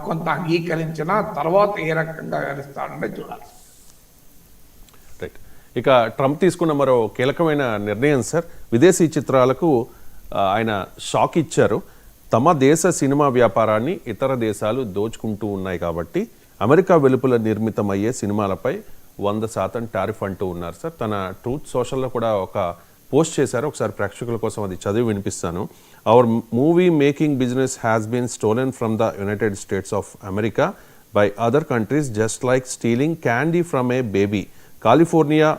కొంత అంగీకరించిన తర్వాత ఏ రకంగా వ్యవహరిస్తాడనే చూడాలి. రైట్. ఇక ట్రంప్ తీసుకున్న మరో కీలకమైన నిర్ణయం సార్, విదేశీ చిత్రాలకు ఆయన షాక్ ఇచ్చారు. తమ దేశ సినిమా వ్యాపారాన్ని ఇతర దేశాలు దోచుకుంటూ ఉన్నాయి కాబట్టి అమెరికా వెలుపల నిర్మితమయ్యే సినిమాలపై 100% టారిఫ్ అంటూ ఉన్నారు సార్. తన ట్రూత్ సోషల్లో కూడా ఒక పోస్ట్ చేశారు, ఒకసారి ప్రేక్షకుల కోసం అది చదివి వినిపిస్తాను. Our movie making business has been stolen from the United States of America by other countries, just like stealing candy from a baby. California,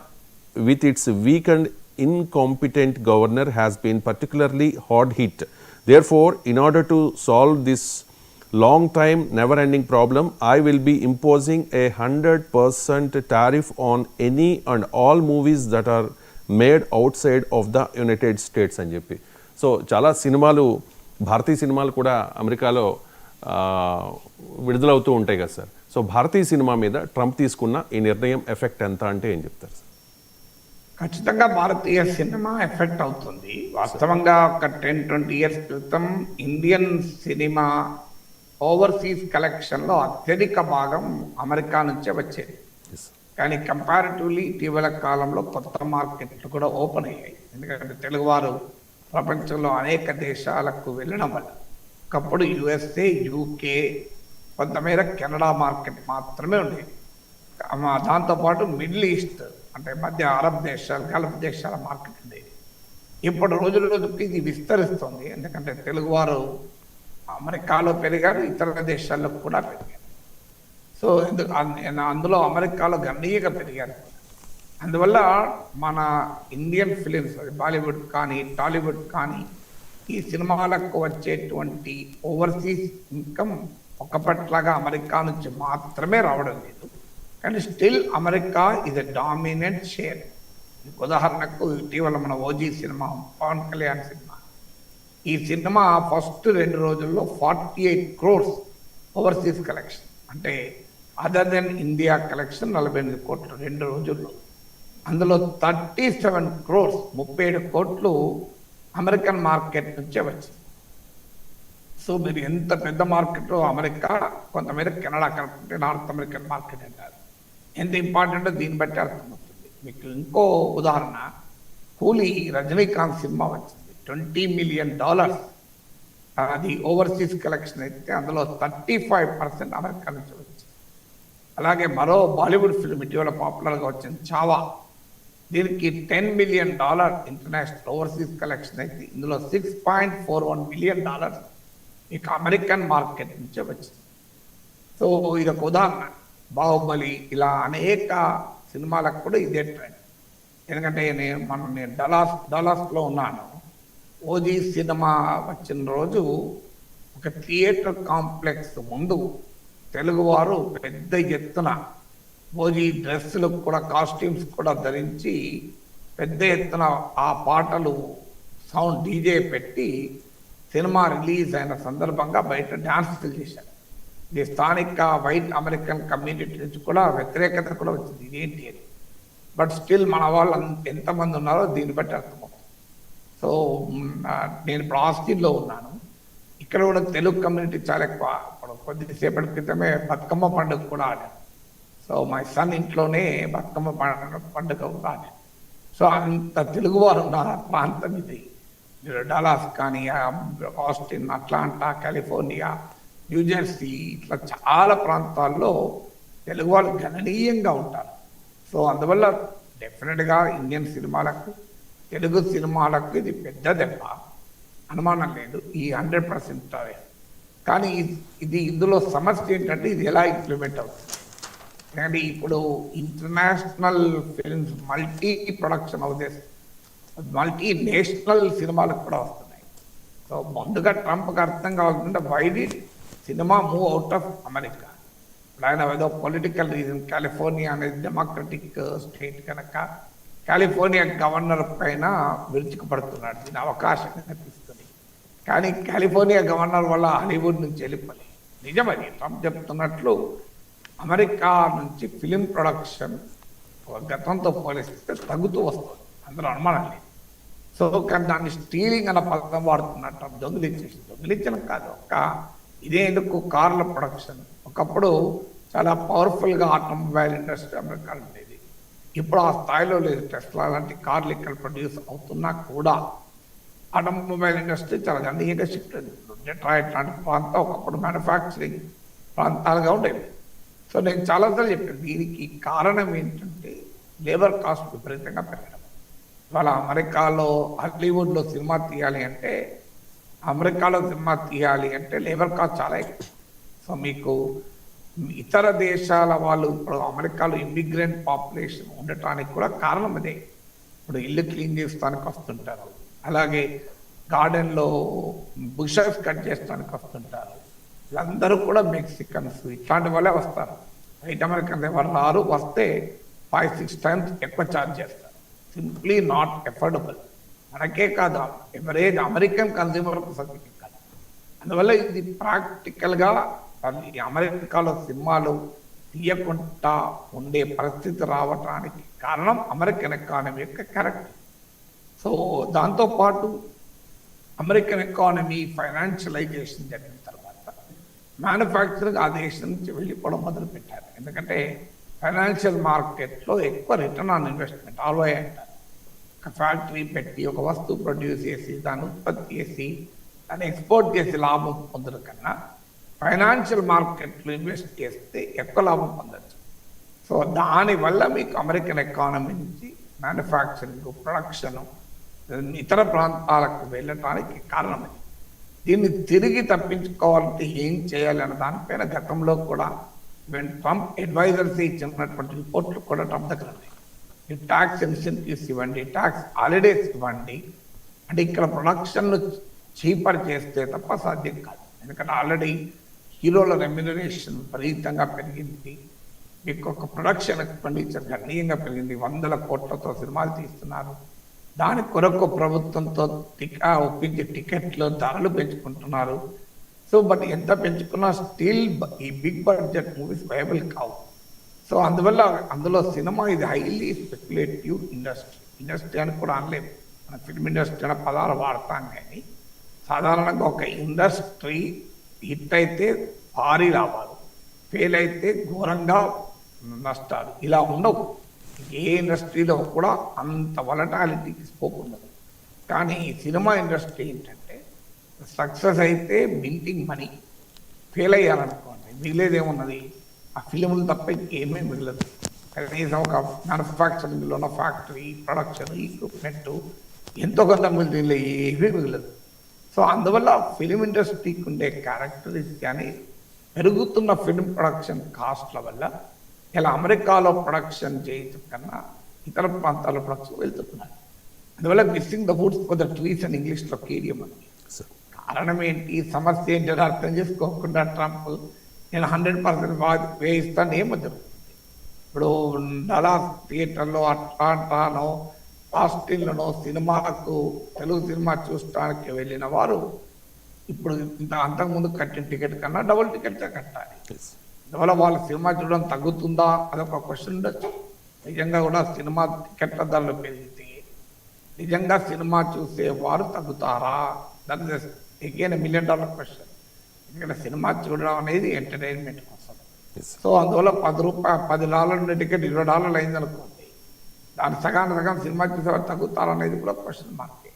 with its weak and incompetent governor, has been particularly hard hit. Therefore, in order to solve this long time never ending problem, I will be imposing a 100% tariff on any and all movies that are made outside of the United States అని చెప్పి. So చాలా సినిమాలు, భారతీయ సినిమాలు కూడా అమెరికాలో విడుదలవుతూ ఉంటాయి కదా sir. So భారతీయ cinema మీద ట్రంప్ తీసుకున్న ఈ నిర్ణయం ఎఫెక్ట్ ఎంత అంటే ఏం చెప్తారు సార్? ఖచ్చితంగా భారతీయ సినిమా ఎఫెక్ట్ అవుతుంది. వాస్తవంగా ఒక 10-20 ఇయర్స్ క్రితం ఇండియన్ సినిమా ఓవర్సీస్ కలెక్షన్లో అత్యధిక భాగం అమెరికా నుంచే వచ్చేది. కానీ కంపారిటివ్లీ ఇటీవల కాలంలో కొత్త మార్కెట్లు కూడా ఓపెన్ అయ్యాయి. ఎందుకంటే తెలుగువారు ప్రపంచంలో అనేక దేశాలకు వెళ్ళడం వల్ల. ఒకప్పుడు యుఎస్ఏ, యూకే, కొంతమేర కెనడా మార్కెట్ మాత్రమే ఉండేది. దాంతోపాటు మిడిల్ ఈస్ట్ అంటే మధ్య అరబ్ దేశాలు, గల్ఫ్ దేశాల మార్కెట్ ఉండేది. ఇప్పుడు రోజు రోజుకి ఇది విస్తరిస్తుంది. ఎందుకంటే తెలుగువారు అమెరికాలో పెరిగారు, ఇతర దేశాల్లో కూడా పెరిగారు. సో అందులో అమెరికాలో గణనీయంగా పెరిగారు. అందువల్ల మన ఇండియన్ ఫిలిమ్స్, బాలీవుడ్ కానీ టాలీవుడ్ కానీ, ఈ సినిమాలకు వచ్చేటువంటి ఓవర్సీస్ ఇన్కమ్ ఒకప్పట్లాగా అమెరికా నుంచి మాత్రమే రావడం లేదు. కానీ స్టిల్ అమెరికా ఇది డామినెంట్ షేర్. ఉదాహరణకు ఇటీవల మన OG cinema, Pawan Kalyan cinema, ఈ సినిమా ఫస్ట్ 2 రోజుల్లో 48 crores ఓవర్సీస్ కలెక్షన్. అంటే అదర్ దెన్ ఇండియా కలెక్షన్ 48 కోట్లు 2 రోజుల్లో. అందులో 37 crores 37 కోట్లు అమెరికన్ మార్కెట్ నుంచే వచ్చింది. సో మీరు ఎంత పెద్ద మార్కెట్ అమెరికా, కొంతమేర కెనడా కనుక్కుంటే నార్త్ అమెరికన్ మార్కెట్ అంటారు. ఎంత ఇంపార్టెంటో దీన్ని బట్టి అర్థమవుతుంది. మీకు ఇంకో ఉదాహరణ, కూలీ రజనీకాంత్ సినిమా వచ్చింది, $20 million. అది ఓవర్సీస్ కలెక్షన్ అయితే అందులో 35% అమెరికా నుంచి వచ్చింది. అలాగే మరో బాలీవుడ్ ఫిల్మ్ ఇటీవల పాపులర్గా వచ్చింది చావా, దీనికి $10 million ఇంటర్నేషనల్ ఓవర్సీస్ కలెక్షన్ అయితే ఇందులో $6.41 million మీకు అమెరికన్ మార్కెట్ నుంచే వచ్చింది. సో ఇది ఒక ఉదాహరణ. బాహుబలి, ఇలా అనేక సినిమాలకు కూడా ఇదే ట్రెండ్. ఎందుకంటే నేను డలాస్లో ఉన్నాను. ఓజీ సినిమా వచ్చిన రోజు ఒక థియేటర్ కాంప్లెక్స్ ముందు తెలుగువారు పెద్ద ఎత్తున ఓజీ డ్రెస్సులు కూడా, కాస్ట్యూమ్స్ కూడా ధరించి పెద్ద ఎత్తున ఆ పాటలు సౌండ్ డీజే పెట్టి సినిమా రిలీజ్ అయిన సందర్భంగా బయట డ్యాన్సులు చేశారు. ఇది స్థానిక వైట్ అమెరికన్ కమ్యూనిటీ నుంచి కూడా వ్యతిరేకత కూడా వచ్చింది, ఇదేంటి అని. బట్ స్టిల్ మన వాళ్ళు ఎంతమంది ఉన్నారో దీన్ని బట్టి అర్థమవుతుంది. సో నేను ఇప్పుడు ఆస్టిన్లో ఉన్నాను. ఇక్కడ కూడా తెలుగు కమ్యూనిటీ చాలా ఎక్కువ. ఇప్పుడు కొద్దిసేపటి క్రితమే బతుకమ్మ పండుగ కూడా ఆడాను. సో మై సన్ ఇంట్లోనే బతుకమ్మ పండుగ కూడా ఆడాను. సో అంత తెలుగువారు ఉన్నారు ఆ ప్రాంతం ఇది. మీరు డలాస్ కానీ, ఆస్టిన్, అట్లాంటా, కాలిఫోర్నియా, న్యూజెర్సీ, ఇట్లా చాలా ప్రాంతాల్లో తెలుగు వాళ్ళు గణనీయంగా ఉంటారు. సో అందువల్ల డెఫినెట్గా ఇండియన్ సినిమాలకు, తెలుగు సినిమాలకు ఇది పెద్ద దెబ్బ, అనుమానం లేదు. ఈ 100% కానీ ఇది ఇందులో సమస్య ఏంటంటే ఇది ఎలా ఇంప్లిమెంట్ అవుతుంది. ఎందుకంటే ఇప్పుడు ఇంటర్నేషనల్ ఫిల్మ్స్ మల్టీ ప్రొడక్షన్ అవుతుంది, మల్టీ నేషనల్ సినిమాలకు కూడా వస్తున్నాయి. సో ముందుగా ట్రంప్కి అర్థం కావాలంటే why did cinema move out of America. ఇప్పుడు ఆయన ఏదో పొలిటికల్ రీజన్, కాలిఫోర్నియా అనేది డెమోక్రటిక్ స్టేట్ కనుక కాలిఫోర్నియా గవర్నర్ పైన విరుచుకుపడుతున్నాడు, దీని అవకాశం కనిపిస్తుంది. కానీ కాలిఫోర్నియా గవర్నర్ వల్ల హాలీవుడ్ నుంచి వెళ్ళిపోయి నిజమని ట్రంప్ చెప్తున్నట్లు అమెరికా నుంచి ఫిలిం ప్రొడక్షన్ గతంతో పోలిస్తే తగ్గుతూ వస్తుంది, అందులో అనుమానం లేదు. సో కానీ దాన్ని స్టీలింగ్ అన్న పదం వాడుతున్నట్టు, దొంగిలించడం కాదు, ఒక ఇదే ఎందుకు కార్ల ప్రొడక్షన్ ఒకప్పుడు చాలా పవర్ఫుల్గా ఆటోమొబైల్ ఇండస్ట్రీ అమెరికాలో ఉండేది. ఇప్పుడు ఆ స్థాయిలో లేదు. టెస్లా లాంటి కార్లు ఇక్కడ ప్రొడ్యూస్ అవుతున్నా కూడా ఆటోమొబైల్ ఇండస్ట్రీ చాలా గణనీయంగా షిఫ్ట్ అయింది. డెట్రాయిట్ లాంటి ప్రాంతం ఒకప్పుడు మ్యానుఫ్యాక్చరింగ్ ప్రాంతాలుగా ఉండేవి. సో నేను చాలాసార్లు చెప్పాను, దీనికి కారణం ఏంటంటే లేబర్ కాస్ట్ విపరీతంగా పెరగడం. ఇవాళ అమెరికాలో హాలీవుడ్లో సినిమా తీయాలి అంటే లేబర్ కాస్ట్ చాలా ఎక్కువ. సో మీకు ఇతర దేశాల వాళ్ళు ఇప్పుడు అమెరికాలో ఇమ్మిగ్రెంట్ పాపులేషన్ ఉండటానికి కూడా కారణం అదే. ఇప్పుడు ఇల్లు క్లీన్ చేస్తానికి వస్తుంటారు, అలాగే గార్డెన్లో బుషెస్ కట్ చేస్తానికి వస్తుంటారు. వీళ్ళందరూ కూడా మెక్సికన్స్ ఇట్లాంటి వాళ్ళే వస్తారు. వైట్ అమెరికన్స్ ఎవరు రారు, వస్తే 5-6 times ఎక్కువ ఛార్జ్ చేస్తారు. Simply not affordable. మనకే కాదు, ఎవరేజ్ అమెరికన్ కన్స్యూమర్ సబ్జెక్ట్ కాదు. అందువల్ల ఇది ప్రాక్టికల్గా అమెరికాలో సినిమాలు తీయకుండా ఉండే పరిస్థితి రావటానికి కారణం అమెరికన్ ఎకానమీ యొక్క క్యారెక్టర్. సో దాంతోపాటు అమెరికన్ ఎకానమీ ఫైనాన్షియలైజేషన్ జరిగిన తర్వాత మ్యానుఫ్యాక్చరింగ్ ఆ దేశం నుంచి వెళ్ళిపోవడం మొదలుపెట్టారు. ఎందుకంటే ఫైనాన్షియల్ మార్కెట్లో ఎక్కువ రిటర్న్ ఆన్ ఇన్వెస్ట్మెంట్ ROI అంటారు. ఒక ఫ్యాక్టరీ పెట్టి ఒక వస్తువు ప్రొడ్యూస్ చేసి దాన్ని ఉత్పత్తి చేసి దాన్ని ఎక్స్పోర్ట్ చేసి లాభం పొందడం కన్నా ఫైనాన్షియల్ మార్కెట్లో ఇన్వెస్ట్ చేస్తే ఎక్కువ లాభం పొందచ్చు. సో దానివల్ల మీకు అమెరికన్ ఎకానమీ నుంచి మ్యానుఫ్యాక్చరింగ్ ప్రొడక్షన్ ఇతర ప్రాంతాలకు వెళ్ళటానికి కారణమైంది. దీన్ని తిరిగి తప్పించుకోవాలంటే ఏం చేయాలి అన్న దానిపైన గతంలో కూడా ట్రంప్ అడ్వైజర్స్ ఇచ్చినటువంటి రిపోర్ట్లు కూడా ట్రంప్ దగ్గర ఉన్నాయి. ఈ ట్యాక్స్ ఇన్సెంటివ్స్ ఇవ్వండి, ట్యాక్స్ హాలిడేస్ ఇవ్వండి, అంటే ఇక్కడ ప్రొడక్షన్ను చీపర్ చేస్తే తప్ప సాధ్యం కాదు. ఎందుకంటే ఆల్రెడీ హీరోల రెమ్యునరేషన్ విపరీతంగా పెరిగింది. మీకు ఒక ప్రొడక్షన్ ఎక్స్పెండిచర్ గణనీయంగా పెరిగింది. 100 కోట్లతో సినిమాలు తీస్తున్నారు. దాని కొరకు ప్రభుత్వంతో ఒప్పించి టికెట్లు ధరలు పెంచుకుంటున్నారు. సో బట్ ఎంత పెంచుకున్నా స్టిల్ ఈ బిగ్ బడ్జెట్ మూవీస్ వైబుల్ కావు. సో అందువల్ల అందులో సినిమా ఇది హైలీ స్పెక్యులేటివ్ ఇండస్ట్రీ అని కూడా అనలేము. మన ఫిల్మ్ ఇండస్ట్రీ అనే పదాలు వాడతాం, కానీ సాధారణంగా ఒక ఇండస్ట్రీ హిట్ అయితే భారీ లాభాలు, ఫెయిల్ అయితే ఘోరంగా నష్టాలు, ఇలా ఉండవు. ఏ ఇండస్ట్రీలో కూడా అంత వలటాలిటీకి స్కోప్ ఉండదు. కానీ సినిమా ఇండస్ట్రీ ఏంటంటే సక్సెస్ అయితే మింటింగ్ మనీ, ఫెయిల్ అయ్యారనుకోండి మిగిలేదేమున్నది, ఆ ఫిలింలు తప్ప ఇంకేమీ మిగలదు. కనీసం ఒక మ్యానుఫ్యాక్చరింగ్లో ఉన్న ఫ్యాక్టరీ, ప్రొడక్షన్, ఈక్విప్మెంట్ ఎంతో కొంత మిగిలిన ఏమీ మిగలదు. సో అందువల్ల ఫిలిం ఇండస్ట్రీకి ఉండే క్యారెక్టరిస్టిక్ కానీ పెరుగుతున్న ఫిల్మ్ ప్రొడక్షన్ కాస్ట్ల వల్ల ఇలా అమెరికాలో ప్రొడక్షన్ చేయటం కన్నా ఇతర ప్రాంతాల్లో ప్రొడక్షన్ వెళ్తున్నారు. అందువల్ల missing the Woods for the trees అని ఇంగ్లీష్లో కేడియం అని. కారణం ఏంటి, సమస్య ఏంటి అని అర్థం చేసుకోకుండా ట్రంప్ నేను 100% వేయిస్తాను ఏమో జరుగుతుంది. ఇప్పుడు డలాస్ థియేటర్లో, అట్లాంటానో, ఆస్టిన్లోనో సినిమాకు తెలుగు సినిమా చూడటానికి వెళ్ళిన వారు ఇప్పుడు అంతకుముందు కట్టిన టికెట్ కన్నా డబుల్ టికెట్గా కట్టాలి. అందువల్ల వాళ్ళ సినిమా చూడడం తగ్గుతుందా అదొక క్వశ్చన్ ఉండొచ్చు. నిజంగా కూడా సినిమా టికెట్ల ధరలు పెరిగితే నిజంగా సినిమా చూసే వారు తగ్గుతారా? That is again $1 million question. ఎందుకంటే సినిమా చూడడం అనేది ఎంటర్టైన్మెంట్ కోసం. సో అందువల్ల $10 టికెట్ $20 అయిందనుకోండి, దాని సగం సినిమా చూసేవారు తగ్గుతారనేది కూడా క్వశ్చన్ మార్కే.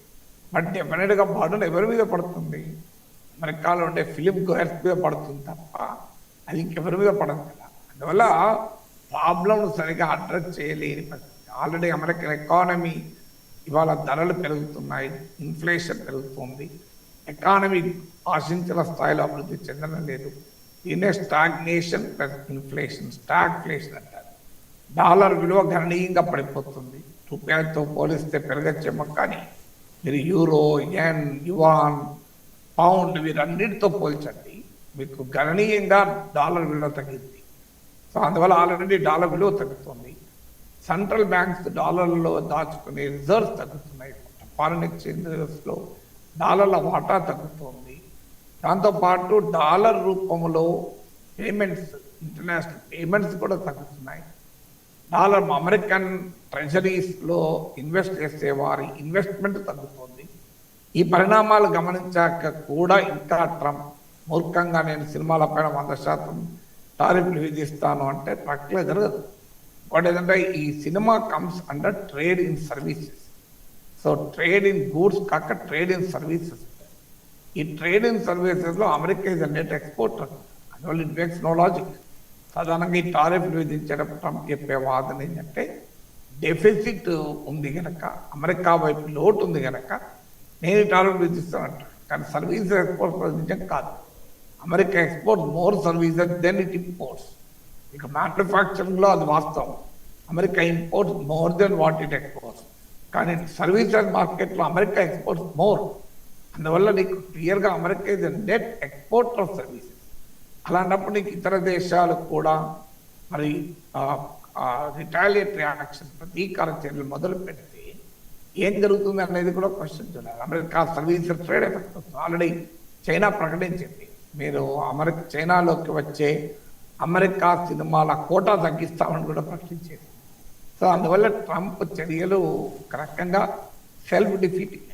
బట్ డెఫినెట్గా బర్డన్ ఎవరి మీద పడుతుంది? అమెరికాలో ఉండే ఫిలిం గోయర్స్ మీద పడుతుంది తప్ప అది ఇంకెవరి మీద పడదు కదా. అందువల్ల ప్రాబ్లంను సరిగా అడ్రస్ చేయలేని పరిస్థితి. ఆల్రెడీ అమెరికన్ ఎకానమీ ఇవాళ ధరలు పెరుగుతున్నాయి, ఇన్ఫ్లేషన్ పెరుగుతుంది, ఎకానమీ ఆశించిన స్థాయిలో అభివృద్ధి చెందడం లేదు. దీన్నే స్టాగ్నేషన్ ప్లస్ ఇన్ఫ్లేషన్, స్టాగ్ఫ్లేషన్ అంటారు. డాలర్ విలువ గణనీయంగా పడిపోతుంది. రూపాయలతో పోలిస్తే పెరగచ్చేమో, కానీ మీరు యూరో, యెన్, యువాన్, పౌండ్ వీరన్నిటితో పోల్చండి, మీకు గణనీయంగా డాలర్ విలువ తగ్గింది. సో అందువల్ల ఆల్రెడీ డాలర్ విలువ తగ్గుతుంది. సెంట్రల్ బ్యాంక్స్ డాలర్లో దాచుకునే రిజర్వ్స్ తగ్గుతున్నాయి. ఫారిన్ ఎక్స్చేంజెస్లో డాలర్ల వాటా తగ్గుతుంది. దాంతోపాటు డాలర్ రూపంలో పేమెంట్స్, ఇంటర్నేషనల్ పేమెంట్స్ కూడా తగ్గుతున్నాయి. డాలర్ అమెరికన్ ట్రెజరీస్లో ఇన్వెస్ట్ చేసే వారి ఇన్వెస్ట్మెంట్ తగ్గుతుంది. ఈ పరిణామాలు గమనించాక కూడా ఇంకా ట్రంప్ మూర్ఖంగా నేను సినిమాల పైన 100% టారిఫ్లు విధిస్తాను అంటే ప్రక్రియ జరగదు. ఇంకోటి ఏంటంటే ఈ cinema comes under trade in services. So trade in goods కాక ట్రేడ్ ఇన్ సర్వీసెస్. ఈ ట్రేడ్ ఇన్ సర్వీసెస్లో అమెరికా ఇస్ నెట్ ఎక్స్పోర్టర్. అందువల్ల ఇట్ మేక్స్ నో లాజిక్. సాధారణంగా ఈ టారిఫ్లు విధించేటప్పుడు ట్రంప్ చెప్పే వాదన ఏంటంటే డెఫిసిట్ ఉంది కనుక, అమెరికా వైపు లోటు ఉంది కనుక నేను ఈ టారిఫ్లు విధిస్తానంట. కానీ సర్వీసెస్ ఎక్స్పోర్ట్ నిజం కాదు. America export more services than it imports. ఇక మ్యానుఫ్యాక్చరింగ్లో అది వాస్తవం. America imports more than what it exports. కానీ సర్వీసెస్ మార్కెట్లో అమెరికా ఎక్స్పోర్ట్స్ మోర్. అందువల్ల నీకు క్లియర్గా America is net export of services. అలాంటప్పుడు నీకు ఇతర దేశాలు కూడా మరి రిటాలియేటరీ యాక్షన్, ప్రతీకార చర్యలు మొదలు పెడితే ఏం జరుగుతుంది అనేది కూడా క్వశ్చన్ చూడాలి. అమెరికా సర్వీసెస్ ట్రేడ్ ఎఫెక్ట్ అవుతుంది. ఆల్రెడీ చైనా ప్రకటించింది, మీరు చైనాలోకి వచ్చే అమెరికా సినిమాల కోటా తగ్గిస్తామని కూడా ప్రకటించేది. సో అందువల్ల ట్రంప్ చర్యలు ఒక రకంగా సెల్ఫ్ డిఫీటింగ్.